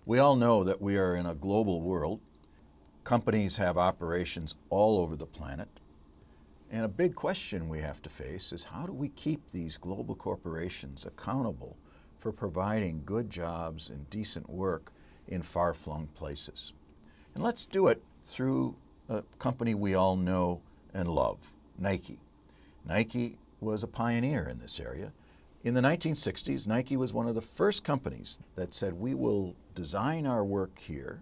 We all know that we are in a global world. Companies have operations all over the planet. And a big question we have to face is, how do we keep these global corporations accountable for providing good jobs and decent work in far-flung places? And let's do it through a company we all know and love, Nike. Nike was a pioneer in this area. In the 1960s, Nike was one of the first companies that said, we will design our work here,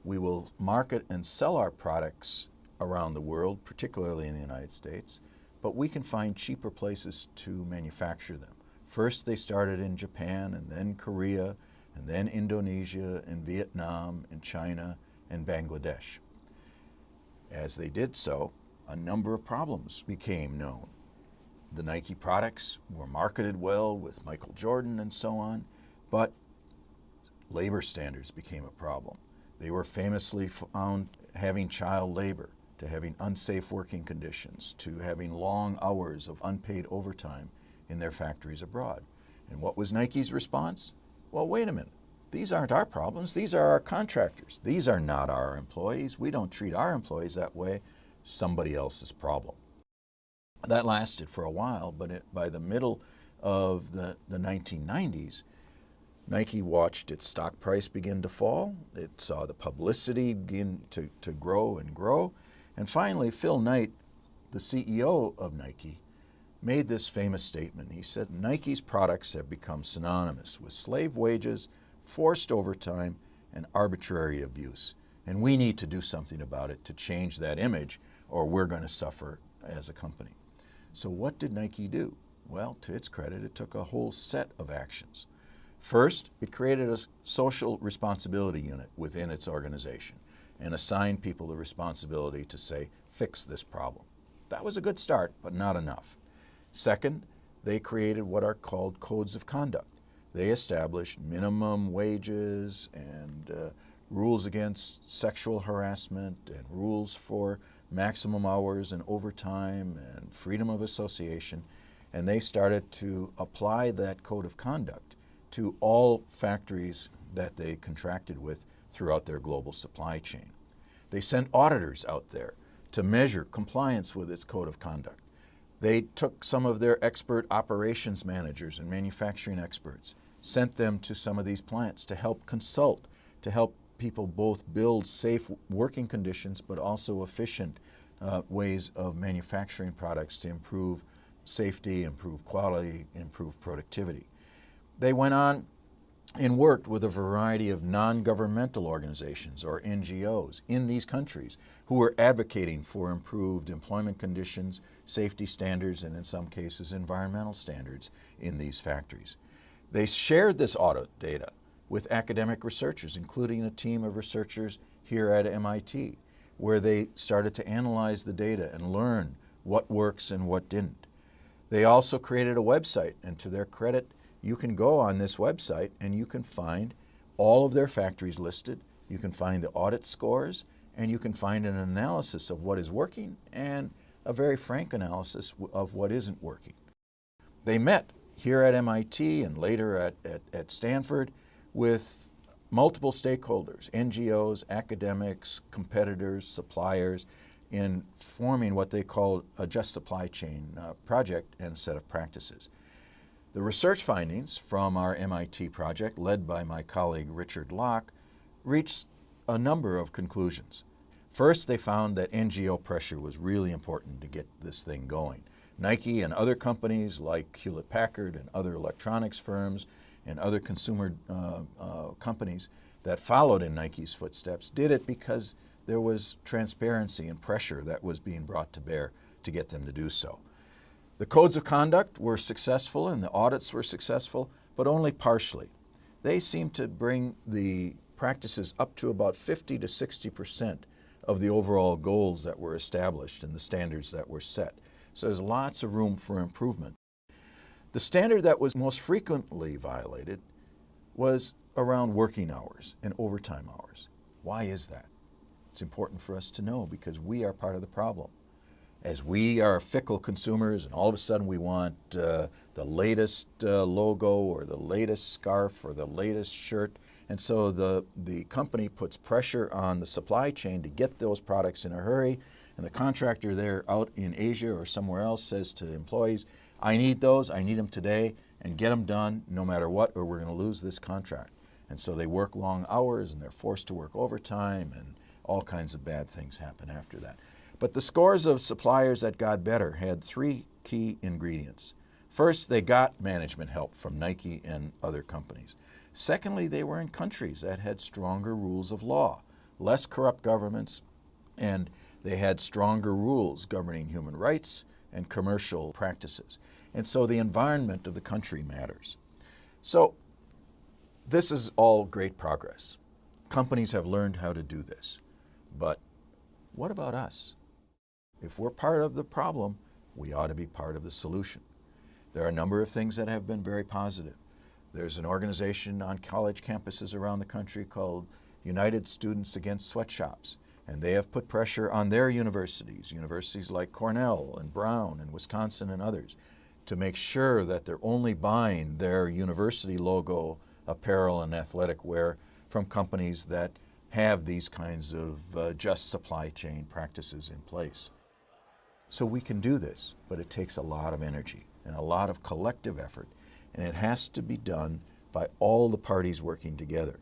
we will market and sell our products around the world, particularly in the United States, but we can find cheaper places to manufacture them. First, they started in Japan, and then Korea, and then Indonesia, and Vietnam, and China, and Bangladesh. As they did so, a number of problems became known. The Nike products were marketed well with Michael Jordan and so on, but labor standards became a problem. They were famously found having child labor, to having unsafe working conditions, to having long hours of unpaid overtime in their factories abroad. And what was Nike's response? Well, wait a minute. These aren't our problems. These are our contractors. These are not our employees. We don't treat our employees that way. Somebody else's problem. That lasted for a while, but by the middle of the 1990s, Nike watched its stock price begin to fall. It saw the publicity begin to grow and grow. And finally, Phil Knight, the CEO of Nike, made this famous statement. He said, Nike's products have become synonymous with slave wages, forced overtime, and arbitrary abuse. And we need to do something about it to change that image, or we're going to suffer as a company. So what did Nike do? Well, to its credit, it took a whole set of actions. First, it created a social responsibility unit within its organization and assigned people the responsibility to say, fix this problem. That was a good start, but not enough. Second, they created what are called codes of conduct. They established minimum wages and rules against sexual harassment and rules for maximum hours and overtime and freedom of association. And they started to apply that code of conduct to all factories that they contracted with throughout their global supply chain. They sent auditors out there to measure compliance with its code of conduct. They took some of their expert operations managers and manufacturing experts, sent them to some of these plants to help consult, to help people both build safe working conditions but also efficient ways of manufacturing products to improve safety, improve quality, improve productivity. They went on and worked with a variety of non-governmental organizations, or NGOs, in these countries who were advocating for improved employment conditions, safety standards, and in some cases environmental standards in these factories. They shared this audit data with academic researchers, including a team of researchers here at MIT, where they started to analyze the data and learn what works and what didn't. They also created a website, and to their credit, you can go on this website and you can find all of their factories listed, you can find the audit scores, and you can find an analysis of what is working and a very frank analysis of what isn't working. They met here at MIT and later at Stanford with multiple stakeholders, NGOs, academics, competitors, suppliers, in forming what they call a just supply chain project and set of practices. The research findings from our MIT project, led by my colleague Richard Locke, reached a number of conclusions. First, they found that NGO pressure was really important to get this thing going. Nike and other companies like Hewlett-Packard and other electronics firms and other consumer companies that followed in Nike's footsteps did it because there was transparency and pressure that was being brought to bear to get them to do so. The codes of conduct were successful and the audits were successful, but only partially. They seemed to bring the practices up to about 50 to 60% of the overall goals that were established and the standards that were set. So there's lots of room for improvement. The standard that was most frequently violated was around working hours and overtime hours. Why is that? It's important for us to know because we are part of the problem. As we are fickle consumers and all of a sudden we want the latest logo or the latest scarf or the latest shirt, And so the company puts pressure on the supply chain to get those products in a hurry, and the contractor there out in Asia or somewhere else says to employees, I need those, I need them today, and get them done no matter what, or we're going to lose this contract. And so they work long hours, and they're forced to work overtime, and all kinds of bad things happen after that. But the scores of suppliers that got better had three key ingredients. First, they got management help from Nike and other companies. Secondly, they were in countries that had stronger rules of law, less corrupt governments, and they had stronger rules governing human rights and commercial practices. And so the environment of the country matters. So this is all great progress. Companies have learned how to do this. But what about us? If we're part of the problem, we ought to be part of the solution. There are a number of things that have been very positive. There's an organization on college campuses around the country called United Students Against Sweatshops, and they have put pressure on their universities like Cornell and Brown and Wisconsin and others, to make sure that they're only buying their university logo apparel and athletic wear from companies that have these kinds of just supply chain practices in place. So we can do this, but it takes a lot of energy and a lot of collective effort, and it has to be done by all the parties working together.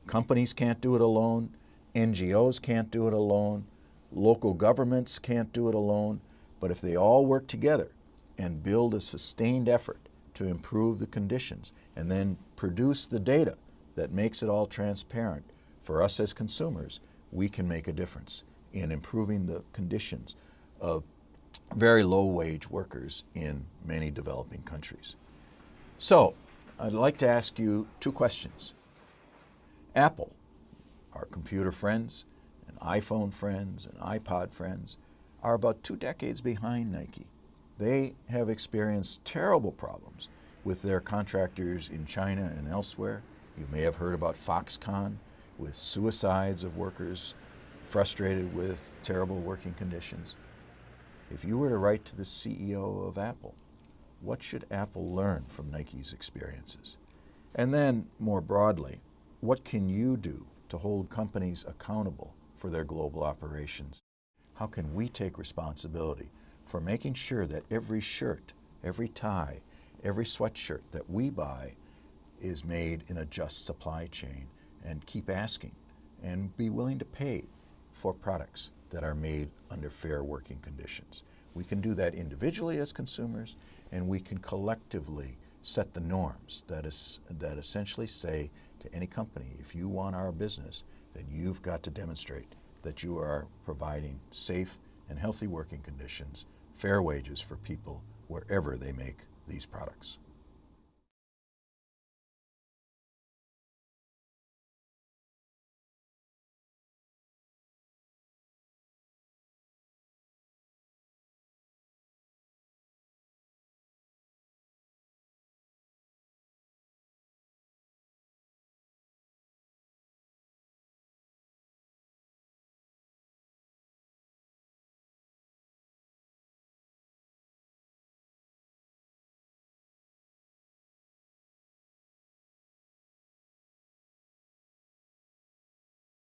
Companies can't do it alone, NGOs can't do it alone, local governments can't do it alone, but if they all work together and build a sustained effort to improve the conditions and then produce the data that makes it all transparent for us as consumers, we can make a difference in improving the conditions of very low-wage workers in many developing countries. So, I'd like to ask you two questions. Apple, our computer friends, and iPhone friends, and iPod friends, are about 2 decades behind Nike. They have experienced terrible problems with their contractors in China and elsewhere. You may have heard about Foxconn, with suicides of workers frustrated with terrible working conditions. If you were to write to the CEO of Apple, what should Apple learn from Nike's experiences? And then, more broadly, what can you do to hold companies accountable for their global operations? How can we take responsibility for making sure that every shirt, every tie, every sweatshirt that we buy is made in a just supply chain, and keep asking and be willing to pay for products that are made under fair working conditions? We can do that individually as consumers, and we can collectively set the norms that essentially say to any company, if you want our business, then you've got to demonstrate that you are providing safe and healthy working conditions, fair wages for people wherever they make these products.